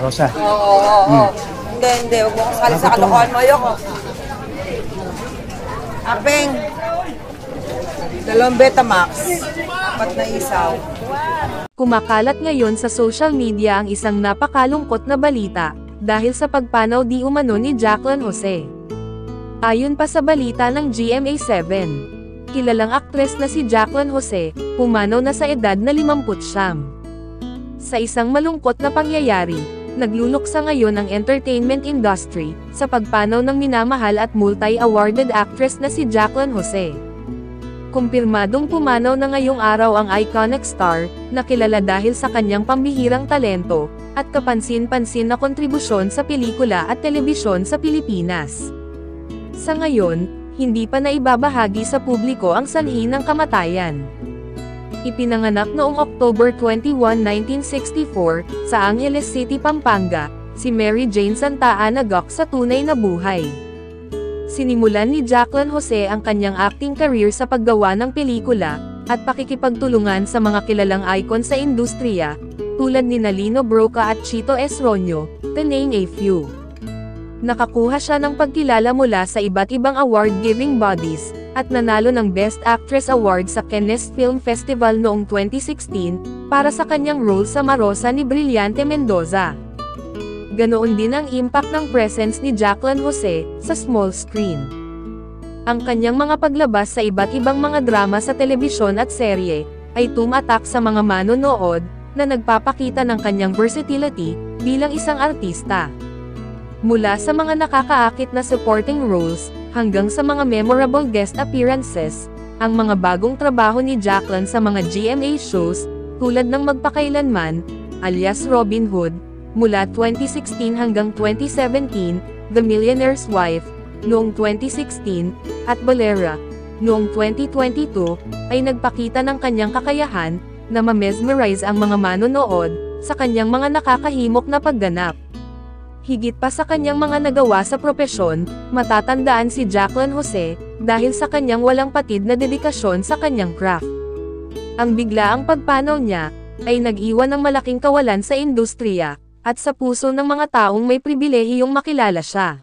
Rosa. Oo. Hindi. Huwag mo kong sali sa kalokohan mo. Ayoko. Apeng. 2 Betamax. 4 na isaw. Kumakalat ngayon sa social media ang isang napakalungkot na balita, dahil sa pagpanaw di umano ni Jacqueline Jose. Ayon pa sa balita ng GMA7, kilalang aktres na si Jacqueline Jose, pumanaw na sa edad na 59. Sa isang malungkot na pangyayari, nagluluksa ngayon ang entertainment industry, sa pagpanaw ng minamahal at multi-awarded actress na si Jacqueline Jose. Kumpirmadong pumanaw na ngayong araw ang iconic star, na kilala dahil sa kanyang pambihirang talento, at kapansin-pansin na kontribusyon sa pelikula at telebisyon sa Pilipinas. Sa ngayon, hindi pa naibabahagi sa publiko ang sanhi ng kamatayan. Ipinanganak noong October 21, 1964, sa Angeles City, Pampanga, si Mary Jane Santa Ana Gok sa tunay na buhay. Sinimulan ni Jacqueline Jose ang kanyang acting career sa paggawa ng pelikula, at pakikipagtulungan sa mga kilalang icon sa industriya, tulad ni Lino Brocka at Chito Esronio, to name a few. Nakakuha siya ng pagkilala mula sa iba't ibang award-giving bodies, at nanalo ng Best Actress Award sa Cannes Film Festival noong 2016, para sa kanyang role sa Marosa ni Brillante Mendoza. Ganoon din ang impact ng presence ni Jacqueline Jose, sa small screen. Ang kanyang mga paglabas sa iba't ibang mga drama sa telebisyon at serye, ay tumatak sa mga manonood, na nagpapakita ng kanyang versatility, bilang isang artista. Mula sa mga nakakaakit na supporting roles, hanggang sa mga memorable guest appearances, ang mga bagong trabaho ni Jacqueline sa mga GMA shows, tulad ng Magpakailanman, alias Robin Hood, mula 2016 hanggang 2017, The Millionaire's Wife, noong 2016, at Bolera, noong 2022, ay nagpakita ng kanyang kakayahan, na ma-mesmerize ang mga manonood, sa kanyang mga nakakahimok na pagganap. Higit pa sa kanyang mga nagawa sa propesyon, matatandaan si Jacqueline Jose, dahil sa kanyang walang patid na dedikasyon sa kanyang craft. Ang biglaang pagpanaw niya, ay nag-iwan ng malaking kawalan sa industriya, at sa puso ng mga taong may pribilehiyong makilala siya.